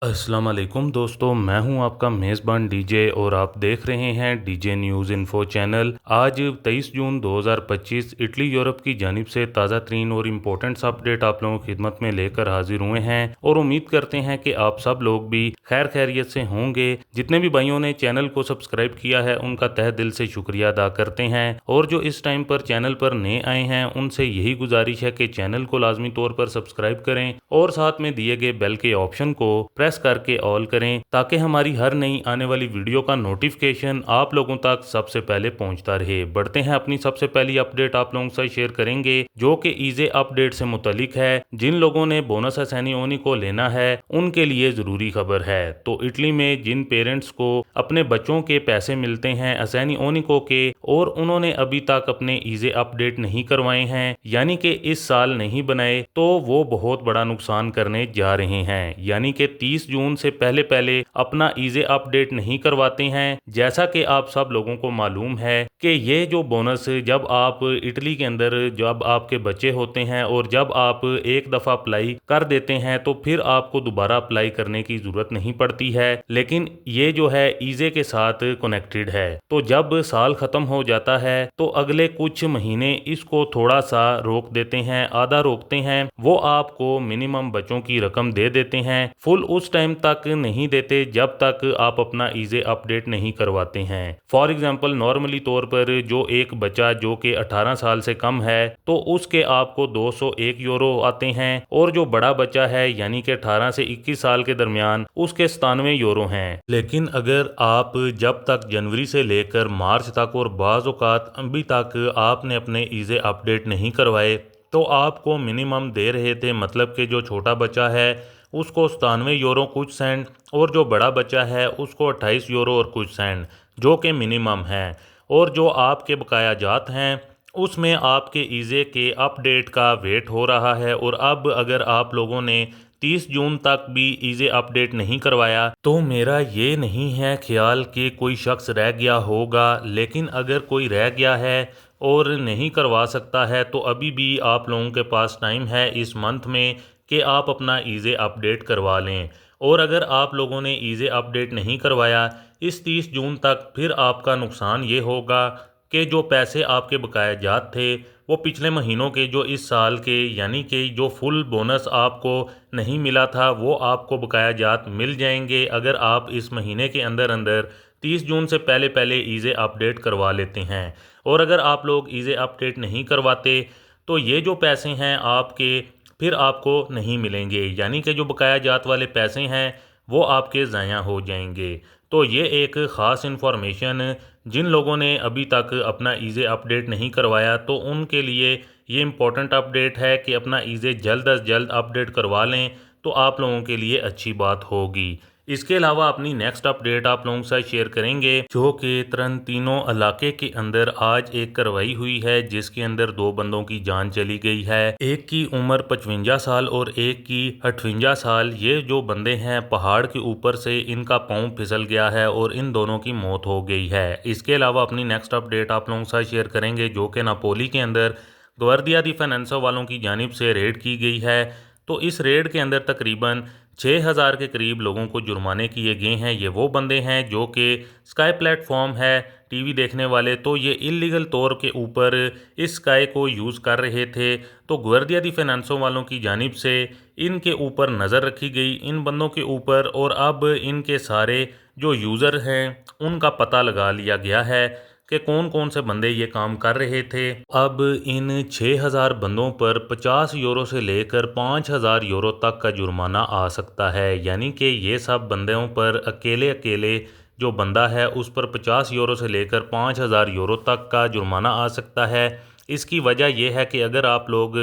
अस्सलाम वालेकुम दोस्तों, मैं हूं आपका मेज़बान डीजे और आप देख रहे हैं डीजे न्यूज़ इन्फो चैनल। आज 23 जून 2025 इटली यूरोप की जानिब से ताज़ा तरीन और इम्पोर्टेंट्स अपडेट आप लोगों की खिदमत में लेकर हाजिर हुए हैं और उम्मीद करते हैं कि आप सब लोग भी खैर खैरियत से होंगे। जितने भी भाइयों ने चैनल को सब्सक्राइब किया है उनका तहे दिल से शुक्रिया अदा करते हैं और जो इस टाइम पर चैनल पर नए आए हैं उनसे यही गुजारिश है कि चैनल को लाजमी तौर पर सब्सक्राइब करें और साथ में दिए गए बेल के ऑप्शन को प्रेस करके ऑल करें ताकि हमारी हर नई आने वाली वीडियो का नोटिफिकेशन आप लोगों तक सबसे पहले पहुंचता रहे। बढ़ते हैं अपनी सबसे पहली अपडेट आप लोगों से शेयर करेंगे जो कि ईजे अपडेट से मुतालिक है। जिन लोगों ने बोनस असैनियोनी को लेना है उनके लिए जरूरी खबर है। तो इटली में जिन पेरेंट्स को अपने बच्चों के पैसे मिलते हैं असैनियोनिको के और उन्होंने अभी तक अपने ईजे अपडेट नहीं करवाए हैं यानी कि इस साल नहीं बनाए तो वो बहुत बड़ा नुकसान करने जा रहे हैं। यानी कि 30 जून से पहले पहले अपना ईजे अपडेट नहीं करवाते हैं। जैसा कि आप सब लोगों को मालूम है कि ये जो बोनस जब आप इटली के अंदर जब आपके बच्चे होते हैं और जब आप एक दफ़ा अप्लाई कर देते हैं तो फिर आपको दोबारा अप्लाई करने की ज़रूरत नहीं पड़ती है, लेकिन ये जो है ईजे के साथ कनेक्टेड है। तो जब साल ख़त्म हो जाता है तो अगले कुछ महीने इसको थोड़ा सा रोक देते हैं, आधा रोकते हैं। वो आपको मिनिमम बच्चों की रकम दे देते हैं, फुल उस टाइम तक नहीं देते जब तक आप अपना ईजे अपडेट नहीं करवाते हैं। फॉर एग्जांपल नॉर्मली तौर पर जो एक बच्चा जो कि 18 साल से कम है तो उसके आपको 201 यूरो आते हैं और जो बड़ा बच्चा है यानी कि 18 से 21 साल के दरमियान उसके 97 यूरो हैं। लेकिन अगर आप जब तक जनवरी से लेकर मार्च तक और बाज़ औक़ात अभी तक आपने अपने ईजे अपडेट नहीं करवाए तो आपको मिनिमम दे रहे थे, मतलब कि जो छोटा बच्चा है उसको 97 यूरो कुछ सेंट और जो बड़ा बच्चा है उसको 28 यूरो और कुछ सेंट जो कि मिनिमम है। और जो आपके बकाया जात हैं उसमें आपके ईजे के अपडेट का वेट हो रहा है। और अब अगर आप लोगों ने 30 जून तक भी ईजे अपडेट नहीं करवाया तो मेरा ये नहीं है ख्याल कि कोई शख्स रह गया होगा, लेकिन अगर कोई रह गया है और नहीं करवा सकता है तो अभी भी आप लोगों के पास टाइम है इस मंथ में कि आप अपना ईजे अपडेट करवा लें। और अगर आप लोगों ने ईजे अपडेट नहीं करवाया इस 30 जून तक फिर आपका नुकसान ये होगा कि जो पैसे आपके बकाया जात थे वो पिछले महीनों के जो इस साल के यानी कि जो फुल बोनस आपको नहीं मिला था वो आपको बकाया जात मिल जाएंगे अगर आप इस महीने के अंदर अंदर 30 जून से पहले पहले ईजे अपडेट करवा लेते हैं। और अगर आप लोग ईजे अपडेट नहीं करवाते तो ये जो पैसे हैं आपके फिर आपको नहीं मिलेंगे, यानी कि जो बकाया जात वाले पैसे हैं वो आपके ज़ाया हो जाएंगे। तो ये एक ख़ास इन्फॉर्मेशन जिन लोगों ने अभी तक अपना ईजे अपडेट नहीं करवाया तो उनके लिए ये इम्पोर्टेंट अपडेट है कि अपना ईजे जल्द अज जल्द अपडेट करवा लें तो आप लोगों के लिए अच्छी बात होगी। इसके अलावा अपनी नेक्स्ट अपडेट आप लोगों के साथ शेयर करेंगे जो कि तरंतीनो इलाके के अंदर आज एक कार्रवाई हुई है जिसके अंदर दो बंदों की जान चली गई है। एक की उम्र 55 साल और एक की 58 साल। ये जो बंदे हैं पहाड़ के ऊपर से इनका पाँव फिसल गया है और इन दोनों की मौत हो गई है। इसके अलावा अपनी नेक्स्ट अपडेट आप लोगों के साथ शेयर करेंगे जो कि नापोली के अंदर ग्वार्डिया दी फाइनेंसो वालों की जानिब से रेड की गई है। तो इस रेड के अंदर तकरीबन 6000 के करीब लोगों को जुर्माने किए गए हैं। ये वो बंदे हैं जो कि स्काई प्लेटफॉर्म है टीवी देखने वाले, तो ये इलीगल तौर के ऊपर इस स्काई को यूज़ कर रहे थे। तो ग्वार्डिया दी फाइनेंसो वालों की जानिब से इनके ऊपर नज़र रखी गई इन बंदों के ऊपर और अब इनके सारे जो यूज़र हैं उनका पता लगा लिया गया है कि कौन कौन से बंदे ये काम कर रहे थे। अब इन 6000 बंदों पर 50 यूरो से लेकर 5000 यूरो तक का जुर्माना आ सकता है। यानी कि ये सब बंदों पर अकेले अकेले जो बंदा है उस पर 50 यूरो से लेकर 5000 यूरो तक का जुर्माना आ सकता है। इसकी वजह यह है कि अगर आप लोग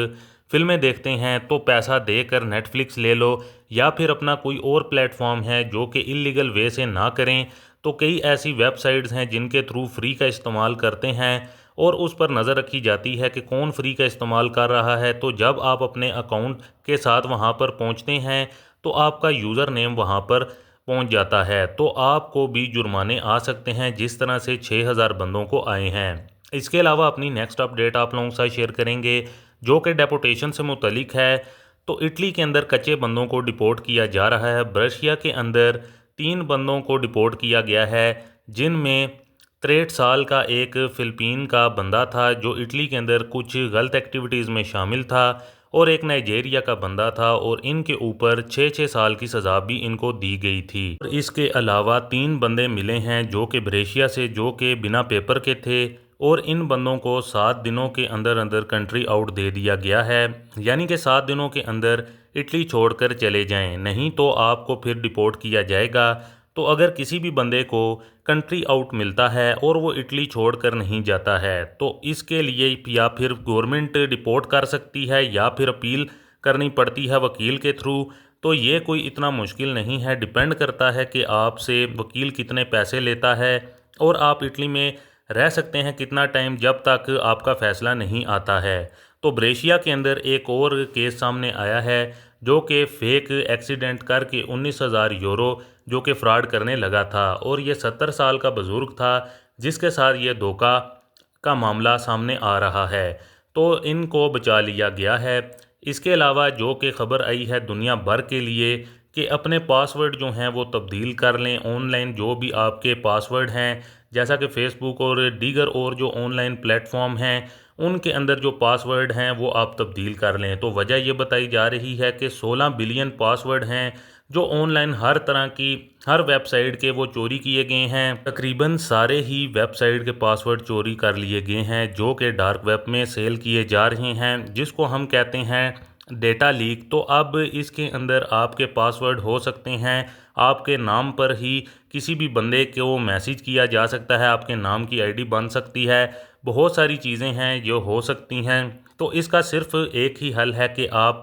फिल्में देखते हैं तो पैसा देकर नेटफ्लिक्स ले लो या फिर अपना कोई और प्लेटफॉर्म है जो कि इलीगल वे से ना करें। तो कई ऐसी वेबसाइट्स हैं जिनके थ्रू फ्री का इस्तेमाल करते हैं और उस पर नज़र रखी जाती है कि कौन फ्री का इस्तेमाल कर रहा है। तो जब आप अपने अकाउंट के साथ वहां पर पहुंचते हैं तो आपका यूज़र नेम वहां पर पहुंच जाता है, तो आपको भी जुर्माने आ सकते हैं जिस तरह से 6000 बंदों को आए हैं। इसके अलावा अपनी नेक्स्ट अपडेट आप लोगों के साथ शेयर करेंगे जो कि डेपोटेशन से मुतलिक है। तो इटली के अंदर कच्चे बंदों को डिपोर्ट किया जा रहा है। बर्शिया के अंदर 3 बंदों को डिपोर्ट किया गया है, जिनमें 63 साल का एक फ़िलिपीन का बंदा था जो इटली के अंदर कुछ गलत एक्टिविटीज़ में शामिल था, और एक नाइजेरिया का बंदा था, और इनके ऊपर 6-6 साल की सज़ा भी इनको दी गई थी। और इसके अलावा 3 बंदे मिले हैं जो कि ब्रेशिया से, जो कि बिना पेपर के थे, और इन बंदों को 7 दिनों के अंदर अंदर कंट्री आउट दे दिया गया है, यानी कि 7 दिनों के अंदर इटली छोड़कर चले जाएं, नहीं तो आपको फिर डिपोर्ट किया जाएगा। तो अगर किसी भी बंदे को कंट्री आउट मिलता है और वो इटली छोड़कर नहीं जाता है, तो इसके लिए या फिर गवर्नमेंट डिपोर्ट कर सकती है या फिर अपील करनी पड़ती है वकील के थ्रू। तो ये कोई इतना मुश्किल नहीं है, डिपेंड करता है कि आपसे वकील कितने पैसे लेता है और आप इटली में रह सकते हैं कितना टाइम, जब तक आपका फ़ैसला नहीं आता है। तो ब्रेशिया के अंदर एक और केस सामने आया है जो कि फेक एक्सीडेंट करके 19,000 यूरो जो कि फ्रॉड करने लगा था, और ये 70 साल का बुज़ुर्ग था जिसके साथ ये धोखा का मामला सामने आ रहा है। तो इनको बचा लिया गया है। इसके अलावा जो कि खबर आई है दुनिया भर के लिए कि अपने पासवर्ड जो हैं वो तब्दील कर लें। ऑनलाइन जो भी आपके पासवर्ड हैं, जैसा कि फ़ेसबुक और दीगर और जो ऑनलाइन प्लेटफॉर्म हैं, उनके अंदर जो पासवर्ड हैं वो आप तब्दील कर लें। तो वजह ये बताई जा रही है कि 16 बिलियन पासवर्ड हैं जो ऑनलाइन हर तरह की हर वेबसाइट के वो चोरी किए गए हैं। तकरीबन सारे ही वेबसाइट के पासवर्ड चोरी कर लिए गए हैं जो कि डार्क वेब में सेल किए जा रहे हैं, जिसको हम कहते हैं डेटा लीक। तो अब इसके अंदर आपके पासवर्ड हो सकते हैं, आपके नाम पर ही किसी भी बंदे को मैसेज किया जा सकता है, आपके नाम की आईडी बन सकती है, बहुत सारी चीज़ें हैं जो हो सकती हैं। तो इसका सिर्फ एक ही हल है कि आप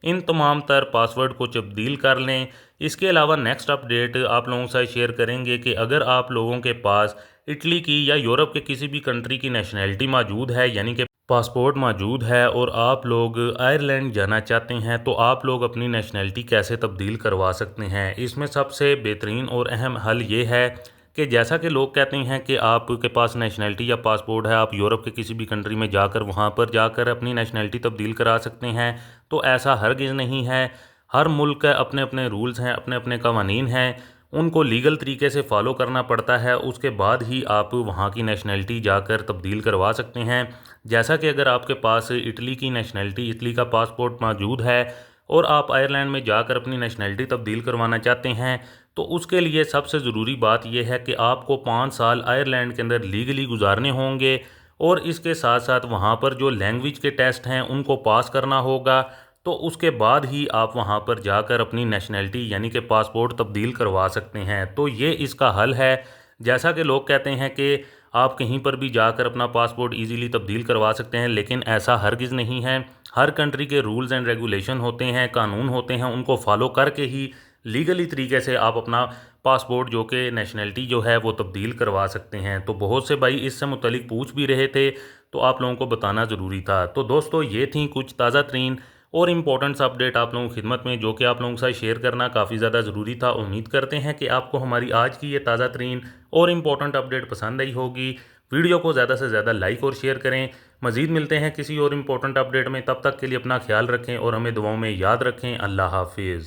इन तमाम तर पासवर्ड को तब्दील कर लें। इसके अलावा नेक्स्ट अपडेट आप लोगों के साथ शेयर करेंगे कि अगर आप लोगों के पास इटली की या यूरोप के किसी भी कंट्री की नेशनैलिटी मौजूद है, यानी कि पासपोर्ट मौजूद है, और आप लोग आयरलैंड जाना चाहते हैं, तो आप लोग अपनी नेशनैलिटी कैसे तब्दील करवा सकते हैं। इसमें सबसे बेहतरीन और अहम हल ये है कि जैसा कि लोग कहते हैं कि आपके पास नेशनैलिटी या पासपोर्ट है, आप यूरोप के किसी भी कंट्री में जाकर वहाँ पर जाकर अपनी नेशनैलिटी तब्दील करा सकते हैं, तो ऐसा हरगिज़ नहीं है। हर मुल्क के अपने अपने रूल्स हैं, अपने अपने कवानीन हैं, उनको लीगल तरीके से फ़ॉलो करना पड़ता है, उसके बाद ही आप वहाँ की नेशनैलिटी जाकर तब्दील करवा सकते हैं। जैसा कि अगर आपके पास इटली की नेशनैलिटी, इटली का पासपोर्ट मौजूद है और आप आयरलैंड में जाकर अपनी नेशनैलिटी तब्दील करवाना चाहते हैं, तो उसके लिए सबसे ज़रूरी बात यह है कि आपको 5 साल आयरलैंड के अंदर लीगली गुजारने होंगे, और इसके साथ साथ वहाँ पर जो लैंग्वेज के टेस्ट हैं उनको पास करना होगा। तो उसके बाद ही आप वहाँ पर जाकर अपनी नेशनैलिटी यानी कि पासपोर्ट तब्दील करवा सकते हैं। तो ये इसका हल है। जैसा कि लोग कहते हैं कि आप कहीं पर भी जाकर अपना पासपोर्ट ईज़िली तब्दील करवा सकते हैं, लेकिन ऐसा हरगिज़ नहीं है। हर कंट्री के रूल्स एंड रेगुलेशन होते हैं, कानून होते हैं, उनको फॉलो करके ही लीगली तरीके से आप अपना पासपोर्ट जो कि नेशनैलिटी जो है वो तब्दील करवा सकते हैं। तो बहुत से भाई इससे मुतलिक पूछ भी रहे थे, तो आप लोगों को बताना ज़रूरी था। तो दोस्तों ये थी कुछ ताज़ा तरीन और इम्पोर्टेंट्स अपडेट आप लोगों की खिदमत में, जो कि आप लोगों के साथ शेयर करना काफ़ी ज़्यादा ज़रूरी था। उम्मीद करते हैं कि आपको हमारी आज की ये ताज़ा तरीन और इम्पोर्टेंट अपडेट पसंद आई होगी। वीडियो को ज़्यादा से ज़्यादा लाइक और शेयर करें। मज़ीद मिलते हैं किसी और इम्पोर्टेंट अपडेट में, तब तक के लिए अपना ख्याल रखें और हमें दुआओं में याद रखें। अल्लाह हाफिज़।